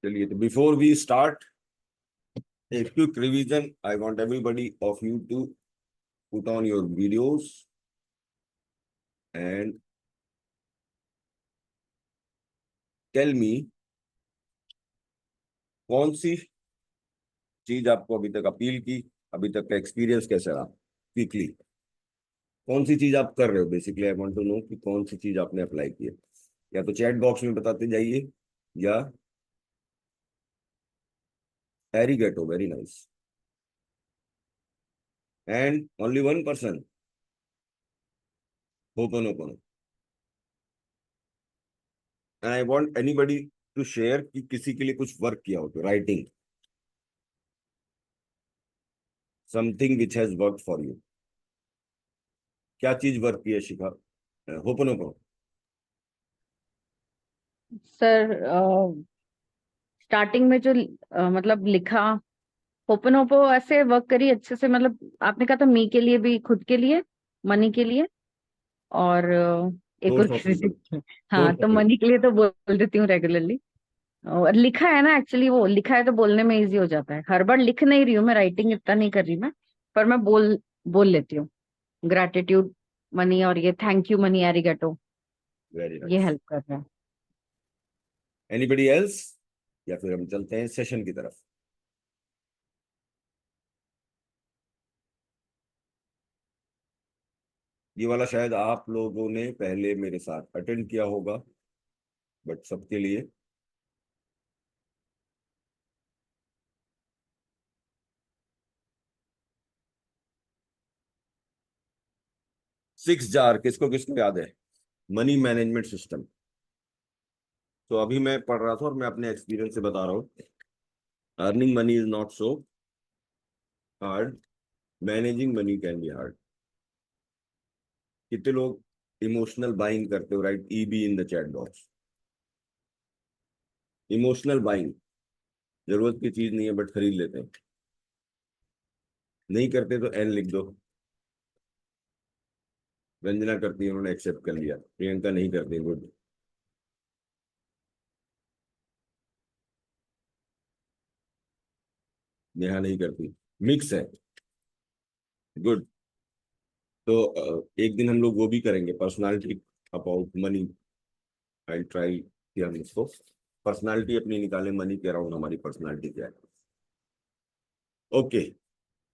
चलिए, तो before we start a quick revision, I want everybody of you to put on your videos and tell me कौन सी चीज आपको अभी तक अपील की, अभी तक का एक्सपीरियंस कैसा रहा। क्विकली कौन सी चीज आप कर रहे हो, basically I want to know कि कौन सी चीज आपने अप्लाई की है। या तो चैट बॉक्स में बताते जाइए या एरिगेटो, very nice, and only one person होपोनोपोनो। And I want anybody to share कि किसी के लिए कुछ वर्क किया हो तो writing something which has work for you. क्या चीज वर्क की है शिखा? होपोनोपोनो। सर स्टार्टिंग में जो मतलब लिखा ओपन ओपो ऐसे वर्क करी अच्छे से। मतलब आपने कहा था मी के लिए भी, खुद के लिए, मनी के लिए, और एक और सोर्स ऑफ किसी इनकम। से। हाँ, सोर्स तो ऑफ इनकम। मनी के लिए तो बोल देती हूँ रेगुलरली। और लिखा है ना, एक्चुअली वो लिखा है तो बोलने में इजी हो जाता है। हर बार लिख नहीं रही हूँ मैं, राइटिंग इतना नहीं कर रही मैं, पर मैं बोल बोल लेती हूँ। ग्रैटिट्यूड मनी और ये थैंक यू मनी, एरिगेटो, वेरी ये नाइस। हेल्प कर रहा है। Anybody else? या फिर हम चलते हैं सेशन की तरफ। ये वाला शायद आप लोगों ने पहले मेरे साथ अटेंड किया होगा, बट सबके लिए 6 जार किसको किसको याद है? Money management system. तो अभी मैं पढ़ रहा था और मैं अपने एक्सपीरियंस से बता रहा हूँ, earning money is not so hard, managing money can be hard. कितने लोग इमोशनल बाइंग करते हो? Right EB in the chat box. Emotional buying, जरूरत की चीज नहीं है बट खरीद लेते हैं। नहीं करते तो एन लिख दो। रंजना करती है, उन्होंने एक्सेप्ट कर लिया। प्रियंका नहीं करती, गुड। नेहा नहीं करती, मिक्स है, गुड। तो एक दिन हम लोग वो भी करेंगे, personality about money. I try कि हम इसको पर्सनालिटी अपनी निकालें, मनी के अराउंड हमारी पर्सनालिटी क्या है। ओके,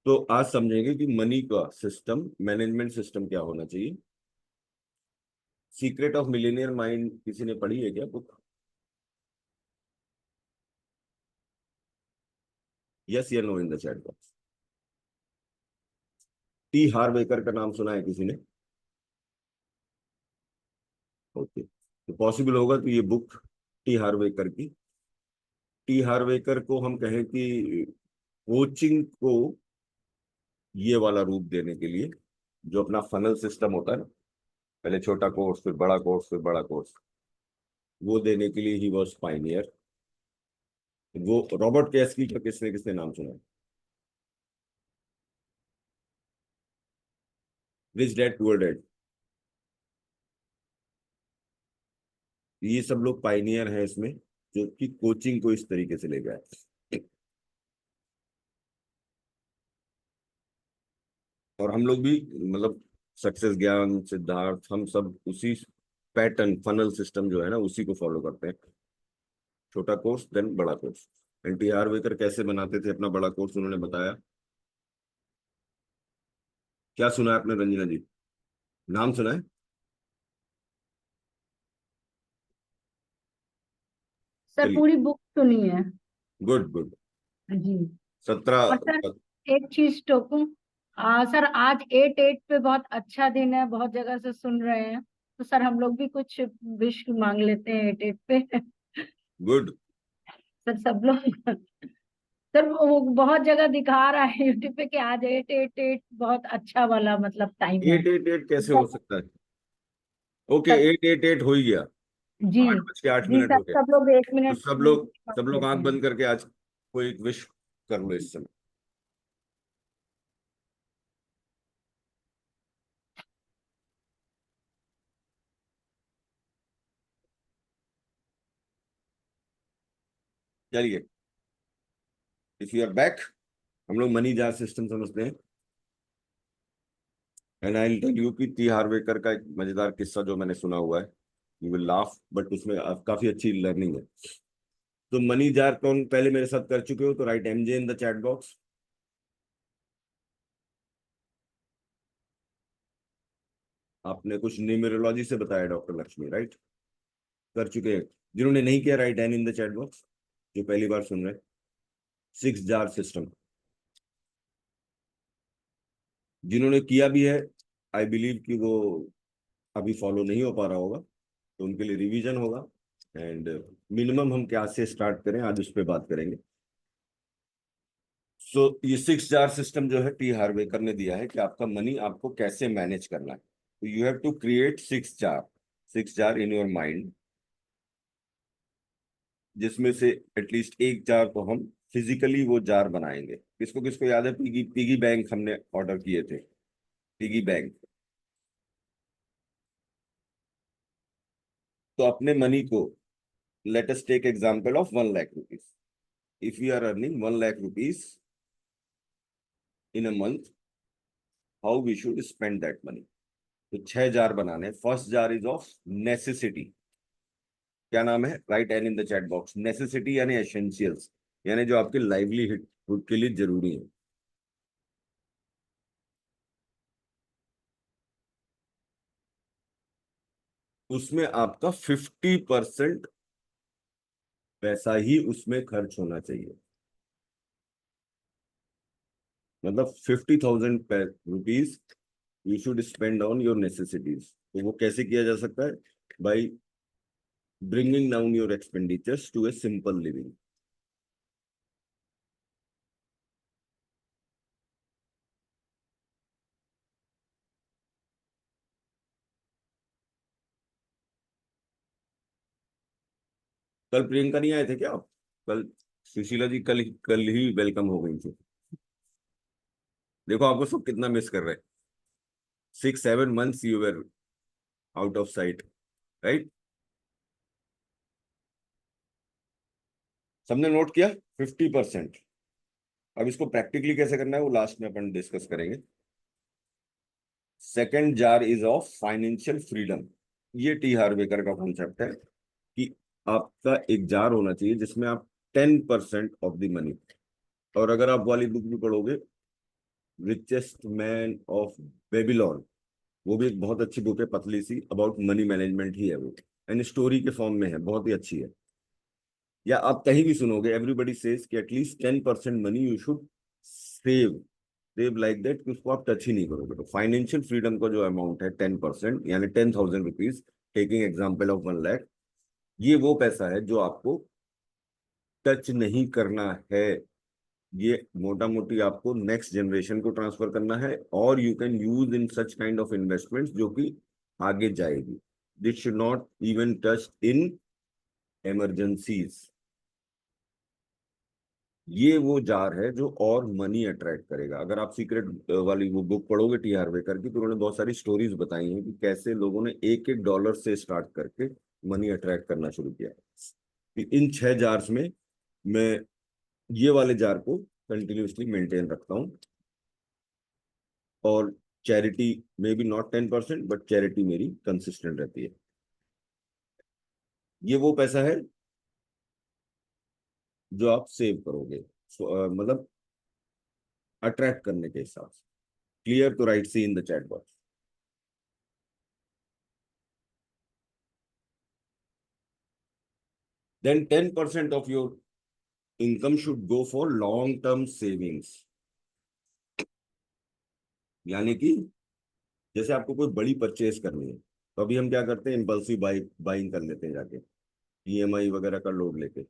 तो आज समझेंगे कि मनी का सिस्टम, मैनेजमेंट सिस्टम क्या होना चाहिए। सीक्रेट ऑफ मिलेनियर माइंड किसी ने पढ़ी है क्या बुक? यस या no in the chat box. T Harv Eker का नाम सुना है किसी ने? ओके, तो पॉसिबल होगा तो ये बुक टी हार्वेकर की। टी हार्वेकर को हम कहें कि कोचिंग को ये वाला रूप देने के लिए, जो अपना फनल सिस्टम होता है ना, पहले छोटा कोर्स फिर बड़ा कोर्स फिर बड़ा कोर्स, वो देने के लिए ही वॉज पाइनियर। वो रॉबर्ट कैस्की का किसने किसने नाम सुना है? Rich dad poor dad. ये सब लोग पाइनियर हैं इसमें, जो कि कोचिंग को इस तरीके से ले गए। और हम लोग भी, मतलब सक्सेस ज्ञान सिद्धार्थ, हम सब उसी पैटर्न फनल सिस्टम जो है ना, उसी को फॉलो करते हैं। छोटा कोर्स देन बड़ा कोर्स। एनटीआर वेकर कैसे बनाते थे अपना बड़ा कोर्स, उन्होंने बताया। क्या सुना है आपने रंजना जी? नाम सुना है? सर चलिए, पूरी बुक सुनी है। Good good. जी। और 17। सर एक चीज टोकूं, सर आज 8/8 पे बहुत अच्छा दिन है, बहुत जगह से सुन रहे हैं, तो सर हम लोग भी कुछ विश मांग लेते हैं 8/8 पे। गुड। सर सब लोग, सर वो बहुत जगह दिखा रहा है यूट्यूब पे कि आज 8/8 बहुत अच्छा वाला मतलब टाइम है। 888 कैसे हो सकता है? ओके, सर 888 हो ही गया। जी, 8 बज के 8 जी मिनट सर हो गए। सब लोग एक तो मिनट सब विश लोग, सब मांग लोग लेते आंख हैं। बंद करके आज कोई विश कर लो इस समय। चलिए, इफ यू आर बैक, हम लोग मनी जार सिस्टम समझते हैं। एंड आई टेल यू कि टी हार्वेकर का एक मजेदार किस्सा जो मैंने सुना हुआ है, यू विल लाफ, बट उसमें काफी अच्छी लर्निंग है। तो मनी जार कौन पहले मेरे साथ कर चुके हो तो right MJ in the chat box. आपने कुछ न्यूमेरोलॉजी से बताया डॉक्टर लक्ष्मी, राइट? कर चुके हैं। जिन्होंने नहीं किया write N in the chat box, जो पहली बार सुन रहे हैं। सिक्स जार सिस्टम जिन्होंने किया भी है, आई बिलीव कि वो अभी फॉलो नहीं हो पा रहा होगा, तो उनके लिए रिवीजन होगा। एंड मिनिमम हम क्या से स्टार्ट करें, आज उस पर बात करेंगे। सो ये सिक्स जार सिस्टम जो है टी हार्वेकर ने दिया है कि आपका मनी आपको कैसे मैनेज करना है। तो you have to create six jar in your mind, जिसमें से एटलीस्ट एक जार तो हम फिजिकली वो जार बनाएंगे। किसको किसको याद है पिगी पिगी बैंक हमने ऑर्डर किए थे? Piggy bank. तो अपने मनी को, let us take example of 1 lakh rupees. If you are earning 1 lakh rupees in a month, how we should spend that money? तो 6 जार बनाने। First jar is of necessity. क्या नाम है? Write N in the chat box. Necessity यानी essentials, यानी जो आपके livelihood के लिए जरूरी है। उसमें आपका 50% पैसा ही उसमें खर्च होना चाहिए। मतलब 50,000 rupees you should spend on your necessities. तो वो कैसे किया जा सकता है? By bringing down your expenditures to a simple living. कल प्रियंका नहीं आए थे क्या आप? कल सुशीला जी कल ही वेलकम हो गई थी। देखो आपको सब कितना मिस कर रहे हैं। 6-7 months you were out of sight, right? सबने नोट किया? 50%। अब इसको प्रैक्टिकली कैसे करना है वो लास्ट में अपन डिस्कस करेंगे। Second jar is of financial freedom. ये टी हार्वेकर का कॉन्सेप्ट है कि आपका एक जार होना चाहिए जिसमें आप 10% ऑफ द मनी। और अगर आप वाली बुक भी पढ़ोगे, रिचेस्ट मैन ऑफ बेबीलोन, वो भी एक बहुत अच्छी बुक है, पतली सी, अबाउट मनी मैनेजमेंट ही है वो। एंड स्टोरी के फॉर्म में है, बहुत ही अच्छी है। या आप कहीं भी सुनोगे एवरीबडी सेज कि at least 10% money you should save. Save like that कि उसको आप टच ही नहीं करोगे। तो फाइनेंशियल फ्रीडम का जो अमाउंट है 10%, यानी 10,000 rupees, taking example of 1 lakh, ये वो पैसा है जो आपको टच नहीं करना है। ये मोटा मोटी आपको नेक्स्ट जनरेशन को ट्रांसफर करना है, और you can use in such kind of investments जो कि आगे जाएगी। This should not even touch in emergencies. ये वो जार है जो और मनी अट्रैक्ट करेगा। अगर आप सीक्रेट वाली वो बुक पढ़ोगे टी हार्वेकर की, तो उन्होंने बहुत सारी स्टोरीज बताई हैं कि कैसे लोगों ने एक एक डॉलर से स्टार्ट करके मनी अट्रैक्ट करना शुरू किया। इन 6 जार्स में मैं ये वाले जार को कंटिन्यूसली मेंटेन रखता हूँ। और चैरिटी में भी नॉट 10%, बट चैरिटी मेरी कंसिस्टेंट रहती है। ये वो पैसा है जो आप सेव करोगे, मतलब अट्रैक्ट करने के हिसाब से। क्लियर? तो write C in the chat box. Then 10% of your income should go for long term savings. यानी कि जैसे आपको कोई बड़ी परचेज करनी है, तो अभी हम क्या करते हैं, इम्पल्सिव बाइंग कर लेते हैं जाके, ईएमआई वगैरह का लोड लेके।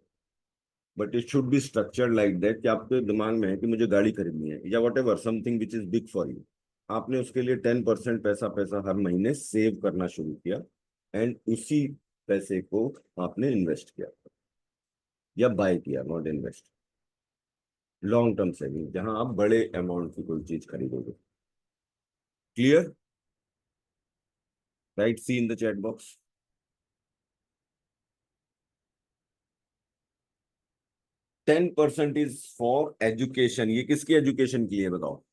But it should be structured like that कि आपके दिमाग में है कि मुझे गाड़ी खरीदनी है या what ever something which is big for you. आपने उसके लिए 10% पैसा पैसा हर महीने सेव करना शुरू किया, एंड उसी पैसे को आपने इन्वेस्ट किया या बाय किया, not invest. Long term saving, जहां आप बड़े अमाउंट की कोई चीज खरीदोगे। Clear? Write C in the chat box. 10% is for education. ये किसकी एजुकेशन के लिए बताओ?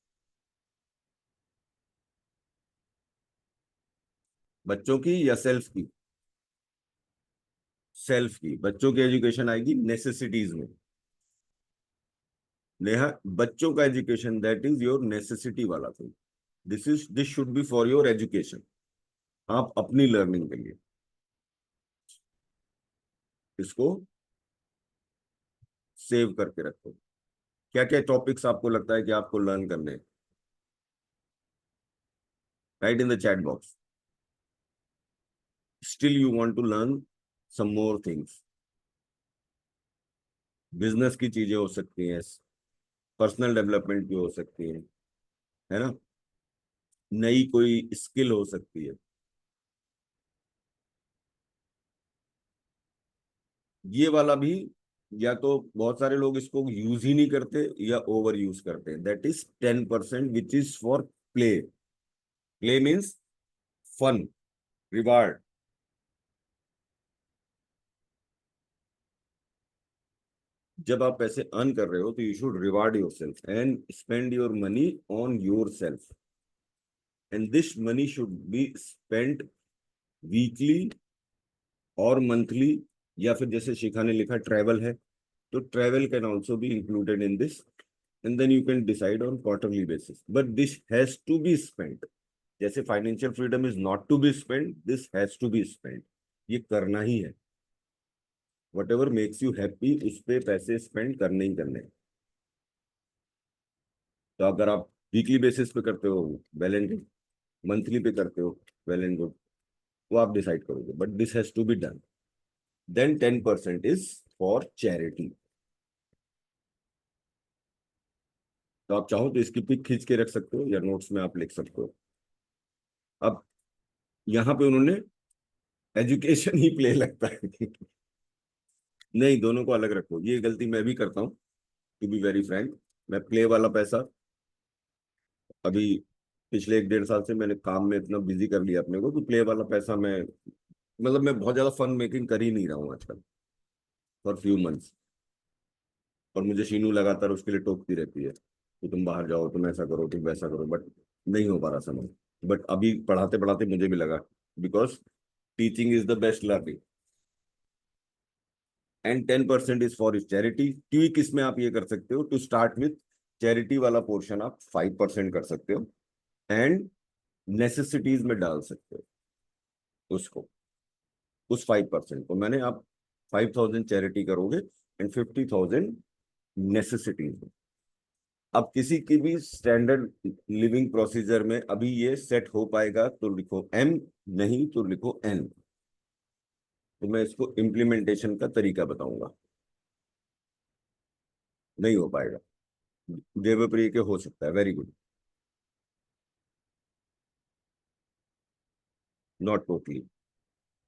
बच्चों की या सेल्फ की? सेल्फ की। बच्चों की एजुकेशन आएगी नेसेसिटीज में। नेहा, बच्चों का education that is your necessity वाला thing. This should be for your education, आप अपनी लर्निंग के लिए। इसको सेव करके रखो। क्या क्या टॉपिक्स आपको लगता है कि आपको लर्न करने हैं? Write in the chat box. Still you want to learn some more things. Business की चीजें हो सकती हैं, पर्सनल डेवलपमेंट की हो सकती है ना, नई कोई स्किल हो सकती है। ये वाला भी, या तो बहुत सारे लोग इसको यूज ही नहीं करते या ओवर यूज करते हैं। That is 10% which is for play. Play means fun, reward. जब आप पैसे अर्न कर रहे हो तो you should reward yourself and spend your money on yourself, and this money should be spend weekly और मंथली, या फिर जैसे शिखा ने लिखा ट्रैवल है तो travel can also be included in this, and then you can decide on quarterly basis, but this has to be spent. जैसे financial freedom is not to be spent, this has to be spent. ये करना ही है। Whatever makes you happy उस पर पैसे spend करने ही करने हैं। तो अगर आप वीकली बेसिस पे करते हो, वेल एंड गुड। मंथली पे करते हो, वेल एंड गुड। वो आप डिसाइड करोगे, but this has to be done. Then 10% is for charity. तो आप चाहो तो इसकी पिक खींच के रख सकते हो या नोट्स में आप लिख सकते हो। अब यहाँ पे उन्होंने एजुकेशन ही प्ले लगता है। नहीं, दोनों को अलग रखो। ये गलती मैं भी करता हूँ, टू बी वेरी फ्रैंक। मैं प्ले वाला पैसा अभी पिछले 1 डेढ़ साल से मैंने काम में इतना बिजी कर लिया अपने को कि प्ले वाला पैसा मैं, मतलब मैं बहुत ज्यादा फन मेकिंग कर ही नहीं रहा हूँ आजकल, फॉर फ्यू मंथ्स। और मुझे शीनू लगातार उसके लिए टोकती रहती है कि तुम बाहर जाओ, तुम ऐसा करो, तुम वैसा करो, बट नहीं हो पा रहा समय। बट अभी पढ़ाते पढ़ाते मुझे भी लगा, because teaching is the best learning. And 10% is for charity. Tweak इसमें आप ये कर सकते हो, टू स्टार्ट विथ चैरिटी वाला पोर्शन आप 5% कर सकते हो, एंड नेसेसिटीज में डाल सकते हो उसको। उस 5% को मैंने आप 5,000 चैरिटी करोगे एंड 50,000 नेसेसिटीज में। अब किसी की भी स्टैंडर्ड लिविंग प्रोसीजर में अभी ये सेट हो पाएगा तो लिखो M, नहीं तो लिखो N। तो मैं इसको इम्प्लीमेंटेशन का तरीका बताऊंगा। नहीं हो पाएगा, देवप्रिय के हो सकता है, वेरी गुड, नॉट टोटली।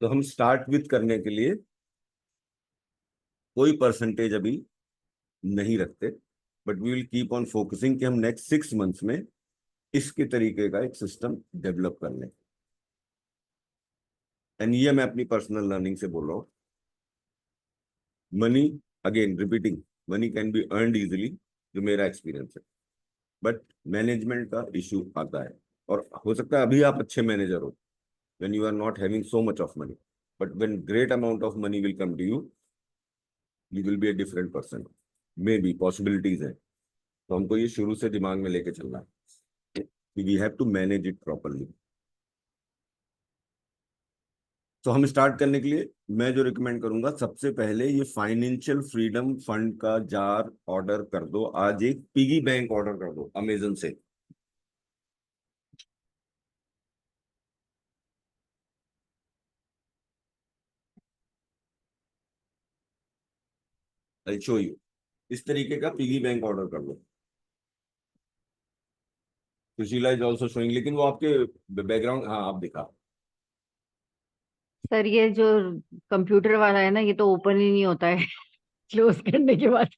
तो हम स्टार्ट विथ करने के लिए कोई परसेंटेज अभी नहीं रखते, but we will keep on focusing कि हम नेक्स्ट 6 मंथ्स में इसके तरीके का एक सिस्टम डेवलप कर लें। एंड ये मैं अपनी पर्सनल लर्निंग से बोल रहा हूँ। Money, again repeating, money can be earned easily, जो मेरा एक्सपीरियंस है, बट मैनेजमेंट का इशू आता है। और हो सकता है अभी आप अच्छे मैनेजर हो when you are not having so much of money, but when great amount of money will come to you, you will be a different person, maybe possibilities है। तो हमको ये शुरू से दिमाग में लेके चलना है कि we have to manage it properly। तो हम स्टार्ट करने के लिए मैं जो रिकमेंड करूंगा, सबसे पहले ये फाइनेंशियल फ्रीडम फंड का जार ऑर्डर कर दो। आज एक पिगी बैंक ऑर्डर कर दो अमेजन से। आई शो यू, इस तरीके का पिगी बैंक ऑर्डर कर दो। सुशीला इज ऑल्सो शोइंग, लेकिन वो आपके बैकग्राउंड, हाँ आप दिखा। सर ये जो कंप्यूटर वाला है ना, ये तो ओपन ही नहीं होता है क्लोज करने के बाद।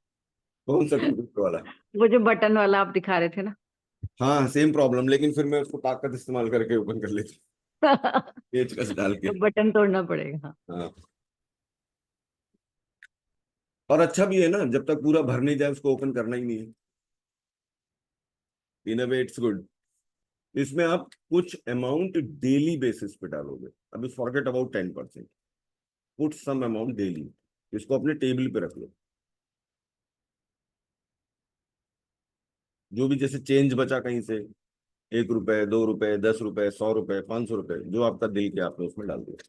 कौन सा कंप्यूटर वाला? वो जो बटन वाला आप दिखा रहे थे ना। हाँ सेम प्रॉब्लम, लेकिन फिर मैं उसको ताकत इस्तेमाल करके ओपन कर लेती हूँ, पेच कस डाल के। तो बटन तोड़ना पड़ेगा, हाँ। हाँ। और अच्छा भी है ना, जब तक पूरा भर नहीं जाए उसको ओपन करना ही नहीं है। In a way it's good. इसमें आप कुछ अमाउंट डेली बेसिस पे डालोगे। अभी forget about 10%, put some amount daily. इसको अपने टेबल पे रख लो। जो भी जैसे चेंज बचा कहीं से, 1 रुपए, 2 रुपए, 10 रुपए, 100 रुपए, 500 रुपए, जो आपका दिल के आपने उसमें डाल दिया।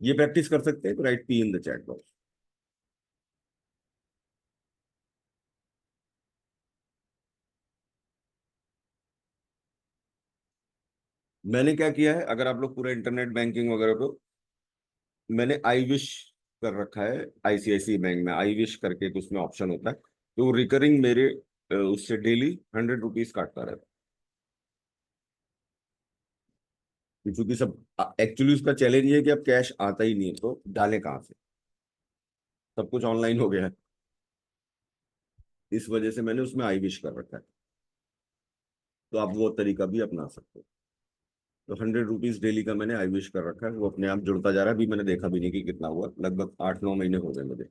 ये प्रैक्टिस कर सकते हैं, right P in the chat box. मैंने क्या किया है, अगर आप लोग पूरा इंटरनेट बैंकिंग वगैरह को, मैंने आई विश कर रखा है। आईसीआईसी बैंक में आई विश करके कुछ में ऑप्शन होता है, तो रिकरिंग मेरे उससे डेली 100 रुपीज काटता रहता है। क्योंकि सब एक्चुअली उसका चैलेंज ये है कि अब कैश आता ही नहीं है, तो डालें कहाँ से, सब कुछ ऑनलाइन हो गया है। इस वजह से मैंने उसमें आई विश कर रखा है। तो आप वो तरीका भी अपना सकते हो। तो 100 रुपीज डेली का मैंने आई विश कर रखा है, वो अपने आप जुड़ता जा रहा है। अभी मैंने देखा भी नहीं कि कितना हुआ, लगभग 8-9 महीने हो गए मुझे।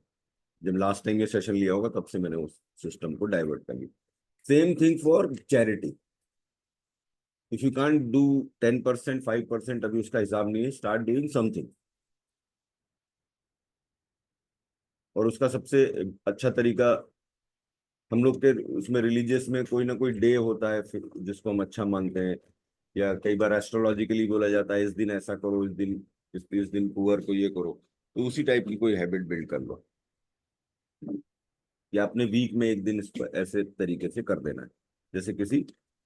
जब लास्ट टाइम ये सेशन लिया होगा तब से मैंने उस सिस्टम को डाइवर्ट कर दिया। Same thing for charity. If you can't do 10%, 5%, अभी उसका हिसाब नहीं है, स्टार्ट डूइंग समथिंग। और उसका सबसे अच्छा तरीका, हम लोग के उसमें रिलीजियस में कोई ना कोई डे होता है फिर जिसको हम अच्छा मानते हैं, या कई बार एस्ट्रोलॉजिकली बोला जाता है इस दिन ऐसा करो, इस दिन इस दिन पुअर को ये करो। तो उसी टाइप की कोई हैबिट बिल्ड कर लो, या अपने वीक में एक दिन इसको ऐसे तरीके से कर देना है। जैसे किसी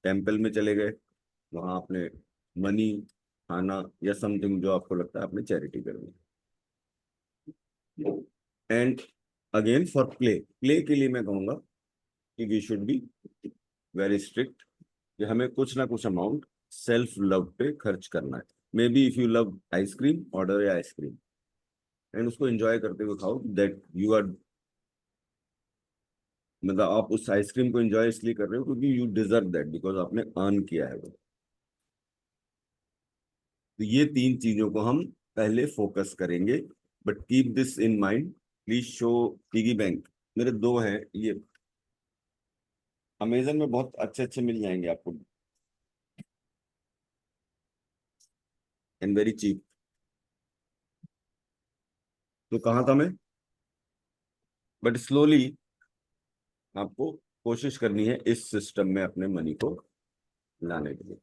टेम्पल में चले गए, वहां आपने मनी, खाना या समथिंग जो आपको लगता है आपने चैरिटी करनी। And again for play, play के लिए मैं कहूंगा कि we should be very strict, कि हमें कुछ ना कुछ अमाउंट सेल्फ लव पे खर्च करना है। May be if you love ice cream, order या आइसक्रीम एंड उसको एंजॉय करते हुए खाओ। दैट यू आर, मतलब आप उस आइसक्रीम को एंजॉय इसलिए कर रहे हो क्योंकि यू डिजर्व दैट, बिकॉज आपने अर्न किया है वो। तो ये 3 चीजों को हम पहले फोकस करेंगे। But keep this in mind, please show piggy bank. मेरे 2 हैं ये, अमेजन में बहुत अच्छे अच्छे मिल जाएंगे आपको, एंड वेरी चीप। तो कहाँ था मैं, बट स्लोली आपको कोशिश करनी है इस सिस्टम में अपने मनी को लाने के लिए।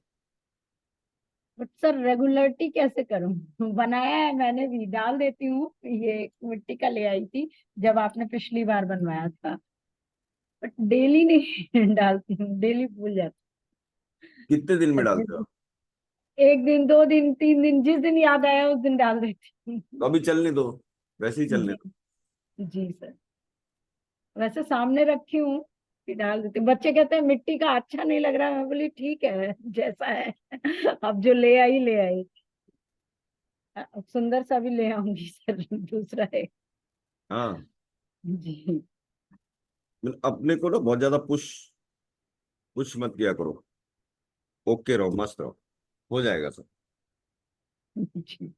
बट सर रेगुलरिटी कैसे करूं? बनाया है मैंने भी, डाल देती हूँ। ये मिट्टी का ले आई थी जब आपने पिछली बार बनवाया था, बट डेली नहीं डालती हूँ, डेली भूल जाती कितने दिन में डालते हो हूँ। आप? एक दिन, 2 दिन, 3 दिन, जिस दिन याद आया उस दिन डाल देती हूँ। तो अभी चलने दो, वैसे ही चलने जी। दो। जी सर, वैसे सामने रखी हूँ कि डाल देती हूँ। बच्चे कहते हैं मिट्टी का अच्छा नहीं लग रहा, मैं बोली ठीक है जैसा है। अब जो ले आई ले आई। अब सुंदर सा भी ले आऊंगी सर, दूसरा है। हाँ, जी। मतलब अपने को ना बहुत ज्यादा पुश पुश मत किया करो। ओके रहो, मस्त रहो, हो जाएगा सब। जी।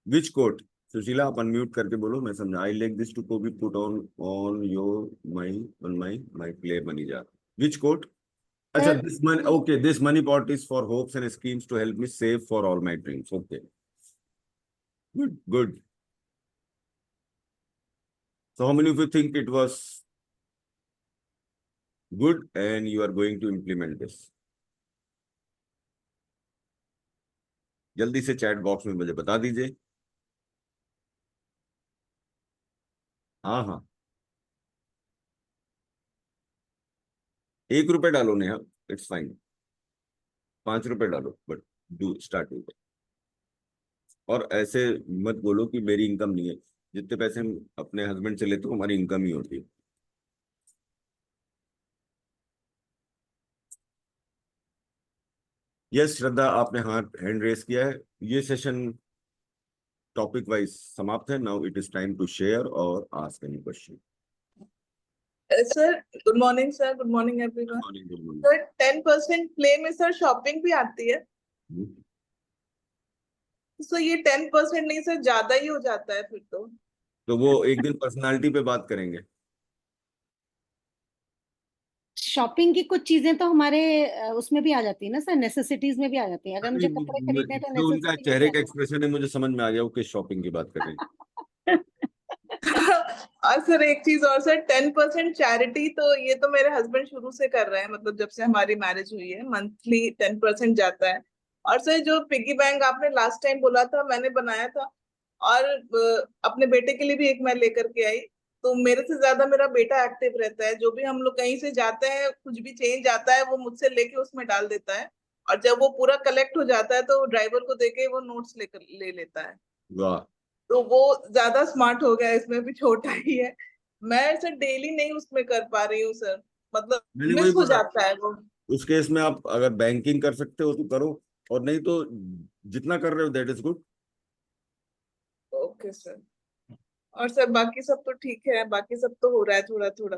विच कोट, सुशीला आप अनम्यूट करके बोलो, मैं समझा। I like this to be put on on your my on my play money jar. Which quote? अच्छा, sir this money, okay, this money pot is for hopes and schemes to help me save for all my dreams. Okay, good good. So how many of you think it was good and you are going to implement this? जल्दी से chat box में मुझे बता दीजिए। हाँ हाँ, 1 रुपए डालो नेहा, इट्स फाइन। 5 रुपए डालो, बट डू स्टार्ट विद। और ऐसे मत बोलो कि मेरी इनकम नहीं है। जितने पैसे हम अपने हस्बैंड से लेते हो हमारी इनकम ही होती है। यस श्रद्धा, आपने हाथ हैंड रेस किया है। ये सेशन टॉपिक वाइज समाप्त है। Now it is time to share और ask any question. Sir good morning sir, good morning good everyone. Morning, good morning. Sir 10% play में सर शॉपिंग भी आती है, तो ये 10% नहीं सर ज्यादा ही हो जाता है फिर तो। तो वो एक दिन पर्सनालिटी पे बात करेंगे। शॉपिंग की कुछ चीजें तो हमारे उसमें भी आ जाती है ना सर, नेसेसिटीज में भी आ जाती है। अगर मुझे कपड़े खरीदने हैं तो जो उनका नेसेसिटी में चेहरे भी का आ एक्सप्रेशन है, मुझे समझ में आ गया वो किस शॉपिंग की बात कर रहे हैं। और सर एक चीज और सर, 10% चैरिटी तो ये तो मेरे हस्बैंड शुरू से कर रहे हैं, मतलब जब से हमारी मैरिज हुई है मंथली 10% जाता है। और सर जो पिगी बैंक आपने लास्ट टाइम बोला था, मैंने बनाया था, और अपने बेटे के लिए भी एक मैं लेकर के आई। तो मेरे से ज्यादा मेरा बेटा एक्टिव रहता है, जो भी हम लोग कहीं से जाते हैं कुछ भी चेंज आता है वो मुझसे लेके उसमें डाल देता है। और जब वो पूरा कलेक्ट हो जाता है तो ड्राइवर को देके वो नोट्स लेकर ले लेता है। वाह। तो वो ज्यादा स्मार्ट हो गया है, इसमें भी छोटा ही है। मैं सर डेली नहीं उसमें कर पा रही हूँ सर, मतलब मैंने वही मिस हो बोला, जाता है वो। उस केस में आप अगर बैंकिंग कर सकते हो तो करो, और नहीं तो जितना कर रहे हो that is good. Okay sir. और सर बाकी सब तो ठीक है, बाकी सब तो हो रहा है थोड़ा थोड़ा।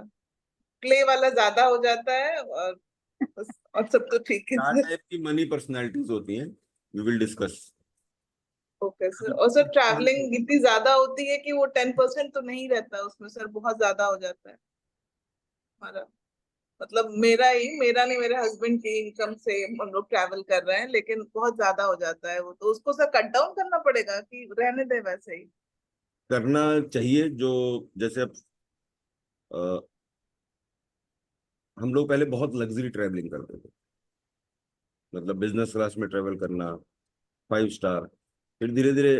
प्ले वाला ज्यादा हो जाता है और बस, और सब तो ठीक है चार सर। टाइप की मनी पर्सनैलिटीज होती हैं, we will discuss. Okay sir. और सर ट्रैवलिंग इतनी ज्यादा होती है कि वो 10% तो नहीं रहता है उसमें सर, बहुत ज्यादा हो जाता है हमारा। मतलब मेरा नहीं, मेरे हस्बैंड की इनकम से हम लोग ट्रैवल कर रहे हैं, लेकिन बहुत ज्यादा हो जाता है वो, तो उसको सर कट डाउन करना पड़ेगा कि रहने दे वैसे ही। करना चाहिए। जो जैसे अब अ, हम लोग पहले बहुत लग्जरी ट्रैवलिंग करते थे, मतलब बिजनेस क्लास में ट्रैवल करना, 5 स्टार। फिर धीरे धीरे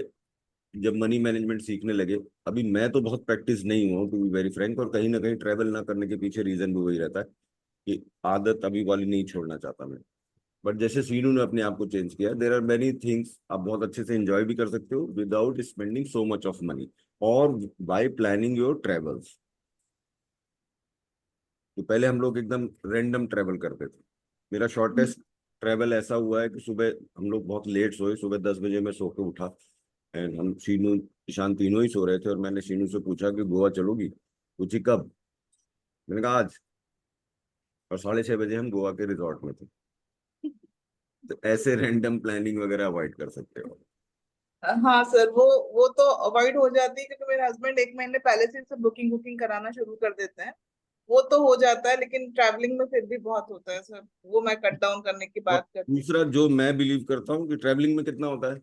जब मनी मैनेजमेंट सीखने लगे, अभी मैं तो बहुत प्रैक्टिस नहीं हुआ हूँ टू बी वेरी फ्रैंक, और कहीं ना कहीं ट्रैवल ना करने के पीछे रीजन भी वही रहता है कि आदत अभी वाली नहीं छोड़ना चाहता मैं। बट जैसे सीनू ने अपने आप को चेंज किया, देर आर मेनी थिंग्स आप बहुत अच्छे से एंजॉय भी कर सकते हो without spending so much of money, और बाय प्लानिंग योर ट्रेवल्स। तो पहले हम लोग एकदम रैंडम ट्रेवल करते थे। मेरा शॉर्टेस्ट ट्रेवल ऐसा हुआ है कि सुबह हम लोग बहुत लेट सोए, सुबह 10 बजे मैं सो के उठा, एंड हम शीनू ईशान तीनों ही सो रहे थे, और मैंने शीनू से पूछा कि गोवा चलोगी, पूछी कब, मैंने कहा आज, और 6:30 बजे हम गोवा के रिजॉर्ट में थे। तो ऐसे रैंडम प्लानिंग वगैरह अवॉइड कर सकते हो। हाँ सर, वो तो अवॉइड हो जाती है, क्योंकि मेरे हस्बैंड एक महीने पहले से सब बुकिंग बुकिंग कराना शुरू कर देते हैं। वो तो हो जाता है, लेकिन ट्रैवलिंग में फिर भी बहुत होता है सर, वो मैं कट डाउन करने की और बात करती हूँ। दूसरा जो मैं बिलीव करता हूँ कि ट्रैवलिंग में कितना होता है,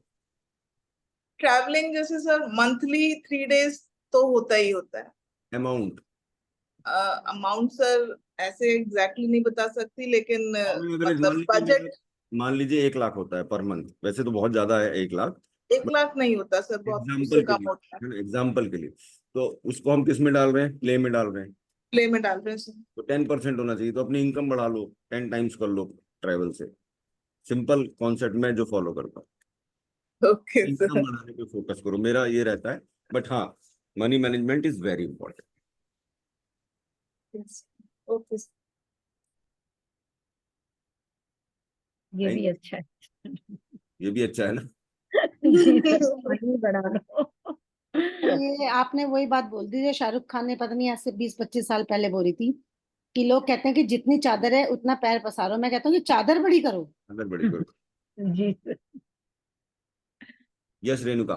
ट्रैवलिंग जैसे सर मंथली 3 डेज तो होता ही होता है। अमाउंट। अमाउंट सर ऐसे एग्जैक्टली नहीं बता सकती, लेकिन एवरेज मान मतलब लीजिए मेरा, बजट मान लीजिए 1 लाख होता है पर मंथ, वैसे तो बहुत ज्यादा है 1 लाख, 1 लाख नहीं होता सर, बहुत उससे एग्जाम्पल के कम लिए, होता है। है ना, एग्जाम्पल के लिए। तो उसको हम किस में डाल रहे हैं, प्ले में डाल रहे हैं। प्ले में डाल रहे हैं सर। तो 10% होना चाहिए, तो अपनी इनकम बढ़ा लो, 10 टाइम्स कर लो ट्रैवल से। सिंपल कॉन्सेप्ट में जो फॉलो करता हूँ, ओके इनकम सर। बढ़ाने पे फोकस करो, मेरा ये रहता है। बट हाँ, money management is very important. Okay. ये थैंक भी यू। अच्छा है। ये भी अच्छा है ना। जी सर, मनी बढ़ा दो। ये आपने वही बात बोल दी जो शाहरुख खान ने पता नहीं आज से 20-25 साल पहले बोली थी, कि लोग कहते हैं कि जितनी चादर है उतना पैर पसारो। मैं कहता हूँ कि चादर बड़ी करो। अंदर बड़ी गुड। जी sir. Yes Renuka.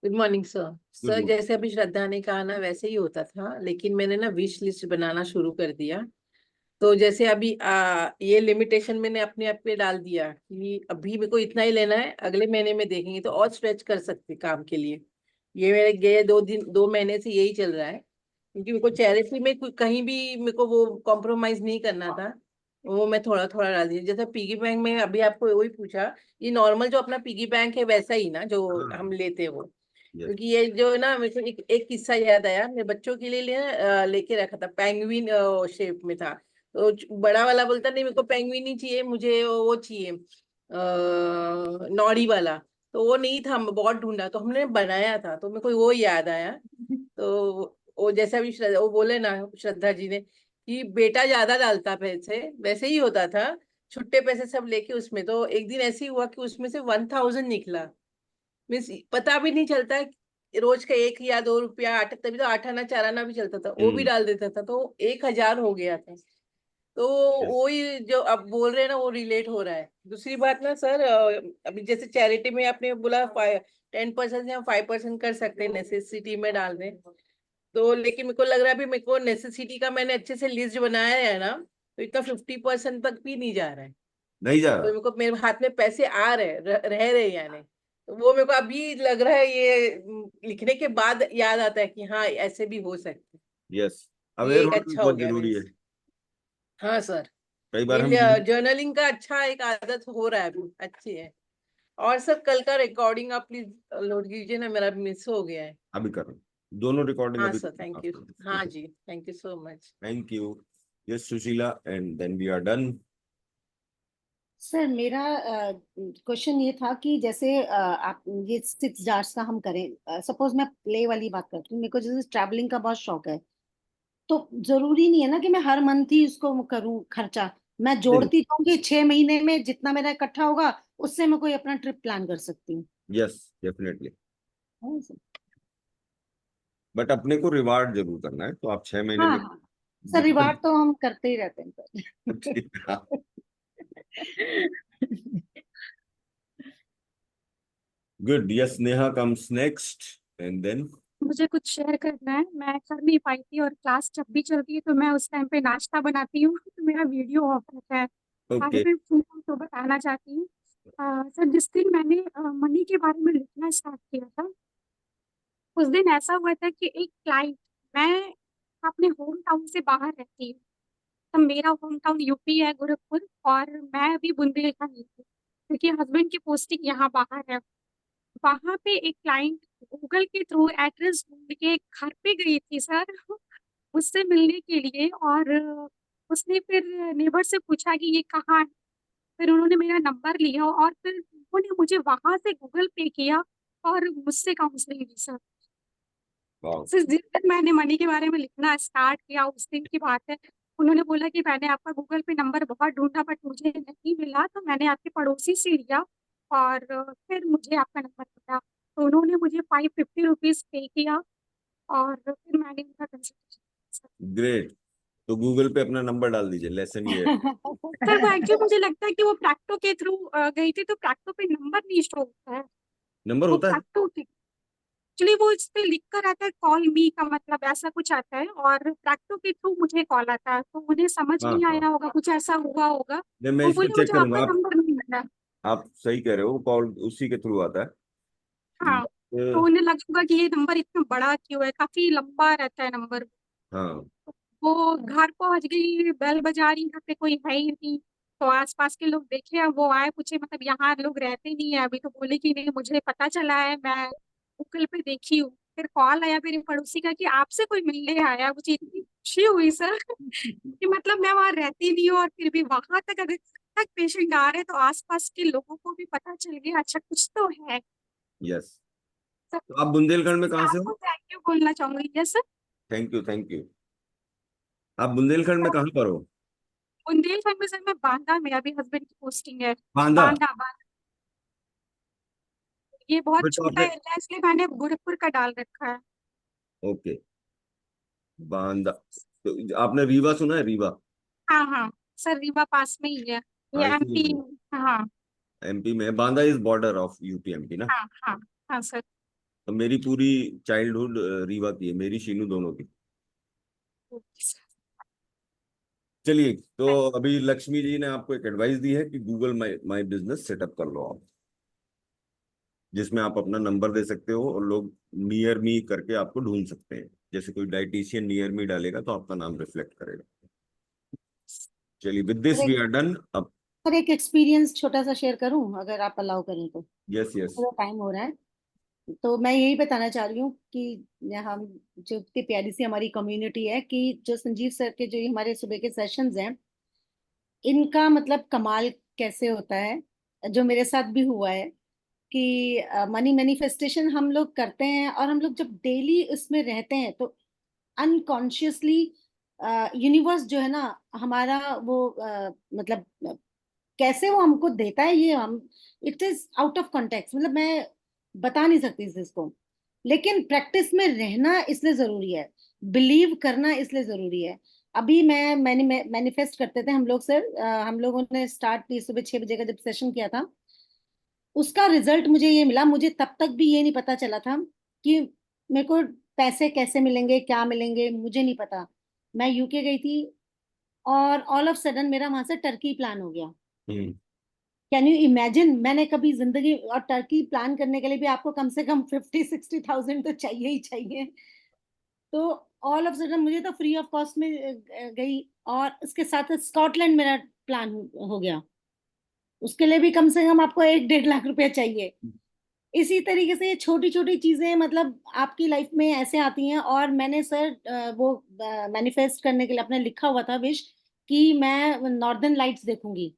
Good morning sir. Good sir morning. जैसे अभी श्रद्धा ने कहा ना, वैसे ही होता था, लेकिन मैंने ना विश लिस्ट बनाना शुरू कर दिया। तो जैसे अभी ये लिमिटेशन मैंने अपने आप पे डाल दिया कि अभी मेरे को इतना ही लेना है, अगले महीने में देखेंगे, तो और स्ट्रेच कर सकते काम के लिए। ये मेरे गए 2 महीने से यही चल रहा है, क्योंकि मेरे को चैरिटी में कहीं भी मेरे को वो कॉम्प्रोमाइज नहीं करना था। वो मैं थोड़ा थोड़ा डाल दिया। जैसे पिगी बैंक में अभी आपको वही पूछा, ये नॉर्मल जो अपना पिगी बैंक है वैसा ही ना जो हम हाँ। लेते हैं वो। यस। क्योंकि ये जो है ना, मेरे को एक किस्सा याद आया, मेरे बच्चों के लिए लेके रखा था, पेंगुइन शेप में था। तो बड़ा वाला बोलता नहीं, मेरे को पेंगुइन नहीं चाहिए, मुझे वो चाहिए नॉडी वाला। तो वो नहीं था, बहुत ढूंढा तो हमने बनाया था, तो मेरे को वो याद आया। तो वो जैसा भी वो बोले ना श्रद्धा जी ने कि बेटा ज्यादा डालता पैसे, वैसे ही होता था। छुट्टे पैसे सब लेके उसमें, तो एक दिन ऐसे ही हुआ कि उसमें से 1000 निकला। मीन्स पता भी नहीं चलता है, रोज का 1 या 2 रुपया, आठ तभी तो 8 आना 4 आना भी चलता था, वो भी हम्म। डाल देता था, तो 1000 हो गया था। तो वही जो आप बोल रहे हैं ना वो रिलेट हो रहा है। दूसरी बात ना सर, अभी जैसे चैरिटी में आपने बोला 10% या 5% कर सकते हैं नेसेसिटी में डाल दें, तो लेकिन मेरे को लग रहा है अभी मेरे को नेसेसिटी का मैंने अच्छे से लिस्ट बनाया है ना, तो इतना 50% तक भी नहीं जा रहा है। नहीं जा तो रहा। मेरे को मेरे हाथ में पैसे आ रहे रह रहे यानी, तो वो मेरे को अभी लग रहा है, ये लिखने के बाद याद आता है कि हाँ ऐसे भी हो सकते हैं। यस, ये अवेयर एक होना भी अच्छा हो बहुत गया जरूरी है। मीन्स। हाँ सर, कई बार हम ये जर्नलिंग का अच्छा एक आदत हो रहा है अभी, अच्छी है। और सर कल का रिकॉर्डिंग आप प्लीज लोड कीजिए ना, मेरा मिस हो गया है। अभी कर रहे हैं, दोनों रिकॉर्डिंग हाँ अभी सर, थैंक यू। हाँ जी, thank you so much. Thank you. Yes Sushila, and then we are done. Sir मेरा क्वेश्चन ये था कि जैसे आप ये 6 जार्स का हम करें, सपोज मैं प्ले वाली बात करती हूँ, मेरे को जैसे ट्रैवलिंग का बहुत शौक है, तो जरूरी नहीं है ना कि मैं हर मंथ ही उसको करूँ खर्चा। मैं नहीं, जोड़ती जाऊंगी 6 महीने में जितना मेरा इकट्ठा होगा, उससे मैं कोई अपना ट्रिप प्लान कर सकती हूँ। यस डेफिनेटली, है सर? बट अपने को रिवार्ड जरूर करना है, तो आप 6 महीने हाँ में हाँ सर, रिवार्ड तो हम करते ही रहते हैं ठीक है, हाँ। Good, yes Neha comes next, and then मुझे कुछ शेयर करना है। मैं कर नहीं पाई थी और क्लास जब भी चलती है तो मैं उस टाइम पे नाश्ता बनाती हूँ तो मेरा वीडियो ऑफ रहता है। आज ओके। मैं फुल तो बताना चाहती हूँ। सर जिस दिन मैंने मनी के बारे में लिखना स्टार्ट किया था, उस दिन ऐसा हुआ था कि एक क्लाइंट, मैं अपने होम टाउन से बाहर रहती हूँ। तो मेरा होम टाउन यूपी है, गोरखपुर, और मैं अभी बुंदेलखंड हूँ क्योंकि हस्बैंड की पोस्टिंग यहाँ बाहर है। वहां पे एक क्लाइंट गूगल के थ्रू एड्रेस ढूंढ के घर पे गई थी सर उससे मिलने के लिए। और उसने फिर नेबर से पूछा कि ये कहाँ है। फिर उन्होंने मेरा नंबर लिया और फिर उन्होंने मुझे वहां से गूगल पे किया और मुझसे काउंसलिंग ली सर। वाओ, जिस दिन मैंने मनी के बारे में लिखना स्टार्ट किया उस दिन की बात है। उन्होंने बोला कि मैंने आपका गूगल पे नंबर बहुत ढूंढा बट मुझे नहीं मिला, तो मैंने आपके पड़ोसी से लिया और फिर मुझे आपका नंबर मिला। तो उन्होंने मुझे 550 रुपीज पे किया और फिर मैंने उनका कंसल्टेशन। ग्रेट। तो गूगल पे अपना नंबर डाल दीजिए, लेसन ये है। सर वो एक्चुअली मुझे लगता है कि वो प्रैक्टो के थ्रू गई थी, तो प्रैक्टो पे नंबर नहीं शो होता है। नंबर वो होता है? प्रैक्टो एक्चुअली वो इस पे लिख कर आता है कॉल मी का मतलब ऐसा कुछ आता है, और प्रैक्टो के थ्रू मुझे कॉल आता है, तो मुझे समझ हाँ नहीं हाँ, आया होगा, कुछ ऐसा हुआ होगा। नहीं मैं वो इसको बोले चेक मुझे करूंगा। आपका नंबर नहीं मिला। आप सही कह रहे हो, कॉल उसी के थ्रू आता है। हाँ, तो But, उन्हें लगा कि ये नंबर इतना बड़ा क्यों है, काफी लंबा रहता है नंबर। हाँ वो घर पहुंच गई, बेल बजा रही, घर पे कोई है ही नहीं। तो आसपास के लोग देखे, अब वो आए, पूछे मतलब यहाँ लोग रहते नहीं है अभी, तो बोले कि नहीं मुझे पता चला है, मैं गूगल पे देखी हूँ। फिर कॉल आया मेरे पड़ोसी का कि आपसे कोई मिलने आया। मुझे इतनी खुशी हुई सर कि मतलब मैं वहां रहती नहीं हूँ और फिर भी वहां तक अगर तक पेशेंट आ रहे, तो आसपास के लोगों को भी पता चल गया, अच्छा कुछ तो है। यस। सर तो आप बुंदेलखंड में मैं कहाँ से आपको हो? थैंक यू बोलना चाहूंगी। Yes sir, thank you thank you. आप बुंदेलखंड में कहाँ पर हो? बुंदेलखंड में सर मैं बांदा में, अभी हस्बैंड की पोस्टिंग है। बांदा? बांदा बांदा, ये बहुत फिर तो छोटा आपने, एरिया है इसलिए मैंने गोरखपुर का डाल रखा है। ओके, बांदा। तो आपने रीवा सुना है, रीवा? हाँ हाँ सर, रीवा पास में ही है, ये हाँ एमपी। इसी हाँ एमपी में है। Banda is border of UP MP ना। हाँ हाँ हाँ सर। तो मेरी पूरी चाइल्डहुड रीवा की है, मेरी शीनू दोनों की। Okay sir. चलिए, तो अभी लक्ष्मी जी ने आपको एक एडवाइस दी है कि Google my my business setup कर लो आप, जिसमें आप अपना नंबर दे सकते हो और लोग नियर मी करके आपको ढूंढ सकते हैं। जैसे कोई डाइटिशियन नियर मी डालेगा तो आपका नाम रिफ्लेक्ट करेगा। चलिए, with this we are done अब। सर एक एक्सपीरियंस छोटा सा शेयर करूं अगर आप अलाउ करें तो? Yes yes. थोड़ा टाइम हो रहा है, तो मैं यही बताना चाह रही हूँ कि हम जो इतनी प्यारी सी हमारी कम्युनिटी है, कि जो संजीव सर के जो ये हमारे सुबह के सेशंस हैं, इनका मतलब कमाल कैसे होता है, जो मेरे साथ भी हुआ है कि मनी मैनिफेस्टेशन हम लोग करते हैं, और हम लोग जब डेली उसमें रहते हैं तो अनकॉन्शियसली यूनिवर्स जो है ना हमारा, वो मतलब कैसे वो हमको देता है, ये हम, it is out of context, मतलब मैं बता नहीं सकती इस चीज को। लेकिन प्रैक्टिस में रहना इसलिए जरूरी है, बिलीव करना इसलिए जरूरी है। अभी मैंने मैनिफेस्ट करते थे हम लोग सर, हम लोगों ने स्टार्ट की सुबह 6 बजे का जब सेशन किया था, उसका रिजल्ट मुझे ये मिला। मुझे तब तक भी ये नहीं पता चला था कि मेरे को पैसे कैसे मिलेंगे, क्या मिलेंगे, मुझे नहीं पता। मैं यूके गई थी और ऑल ऑफ सडन मेरा वहां से टर्की प्लान हो गया। हम्म। Can you imagine? मैंने कभी जिंदगी, और टर्की प्लान करने के लिए भी आपको कम से कम 50-60,000 तो चाहिए ही चाहिए। तो ऑल ऑफ सडन मुझे तो फ्री ऑफ कॉस्ट में गई, और उसके साथ स्कॉटलैंड मेरा प्लान हो गया। उसके लिए भी कम से कम आपको 1-1.5 लाख रुपया चाहिए। इसी तरीके से ये छोटी छोटी चीजें मतलब आपकी लाइफ में ऐसे आती हैं। और मैंने सर वो मैनिफेस्ट करने के लिए अपने लिखा हुआ था विश कि मैं नॉर्दर्न लाइट्स देखूंगी।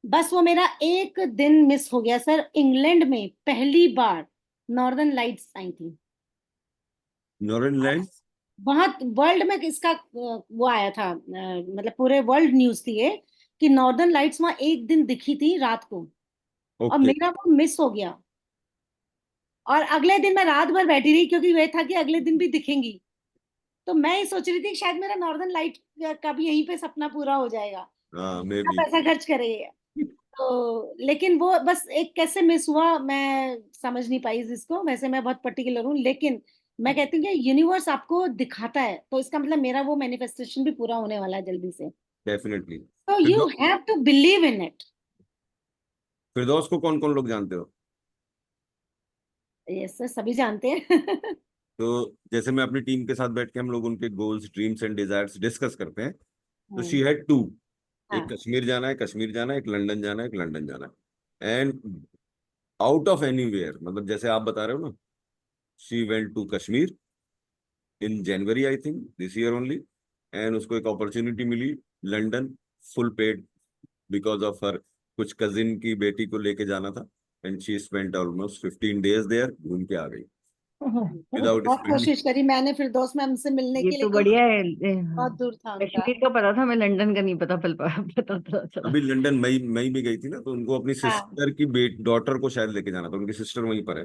बस वो मेरा एक दिन मिस हो गया सर। इंग्लैंड में पहली बार नॉर्दर्न लाइट्स आई थी। Northern land. बहुत वर्ल्ड में इसका वो आया था, मतलब पूरे वर्ल्ड न्यूज थी ये, कि नॉर्दर्न लाइट्स वहां एक दिन दिखी थी रात को, और ओके। मेरा वो मिस हो गया। और अगले दिन मैं रात भर बैठी रही क्योंकि वह था कि अगले दिन भी दिखेंगी। तो मैं ये सोच रही थी कि शायद मेरा नॉर्दर्न लाइट का भी यहीं पे सपना पूरा हो जाएगा। हाँ, मे इतना बी। पैसा खर्च करेंगे तो, लेकिन वो बस एक कैसे मिस हुआ मैं समझ नहीं पाई इसको। वैसे मैं बहुत पर्टिकुलर हूँ, लेकिन मैं कहती हूँ कि यूनिवर्स आपको दिखाता है, तो इसका मतलब मेरा वो मैनिफेस्टेशन भी पूरा होने वाला है जल्दी से। डेफिनेटली। तो you have to believe in it. Firdaus को कौन कौन लोग जानते हो? यस सर, सभी जानते हैं। तो जैसे मैं अपनी टीम के साथ बैठ के हम लोग उनके goals, dreams and desires discuss करते हैं, तो शी हैड टू। एक हाँ। कश्मीर जाना है, कश्मीर जाना है, एक लंदन जाना है, एक लंदन जाना है। एंड आउट ऑफ एनीवेयर, मतलब जैसे आप बता रहे हो ना, she went to Kashmir in January I think this year only. And उसको एक अपॉर्चुनिटी मिली London, full paid, because of her कुछ कजिन की बेटी को लेके जाना था। And she spent almost 15 days there, घूम के आ गई विदाउट बहुत स्पेंडिंग। कोशिश करी मैंने फिरदौस मैम से मिलने ये के तो लिए, बढ़िया है। बहुत दूर था उनका। कश्मीर का पता था, मैं लंदन का नहीं पता पता चला। अभी लंदन मई मई में गई थी ना, तो उनको अपनी हाँ। सिस्टर की डॉटर को शायद लेके जाना था, उनकी सिस्टर वहीं पर है।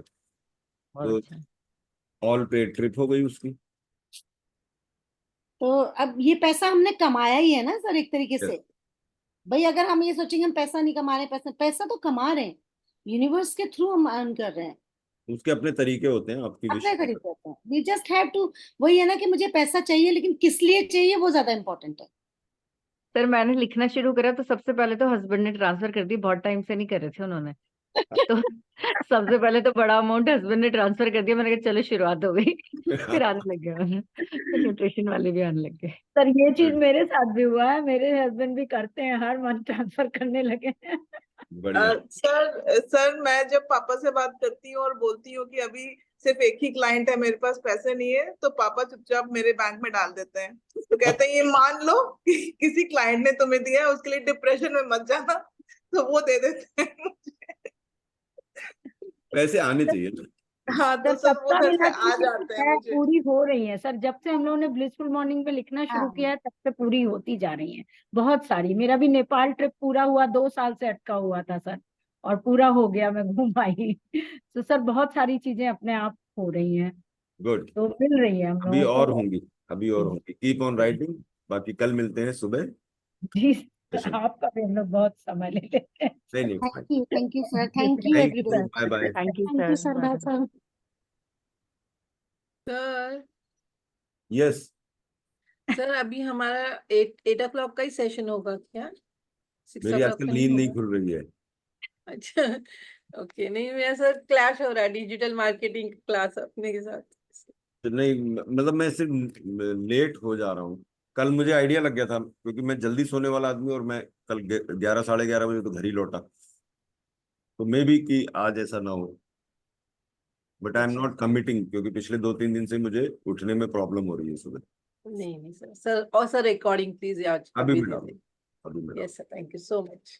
बहुत तो अच्छा। ऑल पेड ट्रिप हो गई उसकी। तो अब ये पैसा हमने कमाया ही है ना सर एक तरीके Yes. से। भाई अगर हम ये सोचेंगे हम पैसा नहीं कमा रहे, पैसा पैसा तो कमा रहे हैं, यूनिवर्स के थ्रू हम अर्न कर रहे हैं। उसके अपने तरीके होते हैं, आपकी विश। अपने तरीके होते हैं, वी जस्ट हैव टू। वही है ना कि मुझे पैसा चाहिए, लेकिन किस लिए चाहिए वो ज्यादा इंपॉर्टेंट है। सर मैंने लिखना शुरू करा तो सबसे पहले तो हस्बैंड ने ट्रांसफर कर दी, बहुत टाइम से नहीं कर रहे थे उन्होंने। तो सबसे पहले तो बड़ा अमाउंट हस्बैंड ने ट्रांसफर कर दिया, मैंने कहा चलो शुरुआत हो गई। फिर आने लग गया, तो न्यूट्रिशन वाले भी आने लग गए। सर ये चीज मेरे साथ भी हुआ है, मेरे हस्बैंड भी करते हैं, हर मंथ ट्रांसफर करने लगे हैं। बढ़िया। सर मैं जब पापा से बात करती हूँ और बोलती हूँ कि अभी सिर्फ एक ही क्लाइंट है, मेरे पास पैसे नहीं है, तो पापा चुपचाप मेरे बैंक में डाल देते हैं। तो कहते हैं ये मान लो कि किसी क्लाइंट ने तुम्हें दिया है, उसके लिए डिप्रेशन में मत जाना, तो वो दे देते हैं मुझे। पैसे आने चाहिए ना। हाँ, तो सर सर वो सबका घर मिला से आ जुल जाते हैं है, मुझे। पूरी हो रही है सर। जब से हम लोगों ने ब्लिसफुल मॉर्निंग पे लिखना शुरू हाँ। किया है तब से पूरी होती जा रही है, बहुत सारी। मेरा भी नेपाल ट्रिप पूरा हुआ, 2 साल से अटका हुआ था सर, और पूरा हो गया, मैं घूम आई। तो सर बहुत सारी चीजें अपने आप हो रही हैं, गुड। तो मिल रही है हम अभी लोगों और को। होंगी, अभी और होंगी। Keep on writing. बाकी कल मिलते हैं सुबह जी सेशन। आपका भी हम लोग बहुत समय ले लेते हैं। नहीं नहीं, thank you sir, thank you thank you, everybody. Bye bye. Thank you thank you sir, sir, bye bye bye. Sir. Sir yes. Sir अभी हमारा 8 o'clock का ही सेशन होगा क्या? 6 मेरी o'clock आजकल का नहीं नींद नहीं होगा? खुल रही है। अच्छा। ओके, नहीं मेरा सर क्लैश हो रहा है डिजिटल मार्केटिंग क्लास अपने के साथ। तो नहीं, मतलब मैं सिर्फ लेट हो जा रहा हूँ। कल मुझे आइडिया लग गया था, क्योंकि मैं जल्दी सोने वाला आदमी, और मैं कल 11 साढ़े 11 बजे तो घर ही लौटा। तो मे भी कि आज ऐसा ना हो, बट आई एम अच्छा, नॉट कमिटिंग, क्योंकि पिछले 2-3 दिन से मुझे उठने में प्रॉब्लम हो रही है सुबह। नहीं नहीं सर, और सर रिकॉर्डिंग प्लीज आज अभी अभी मैं दे डालूँ, दें। अभी मैं डालूँ। Yes sir, thank you so much.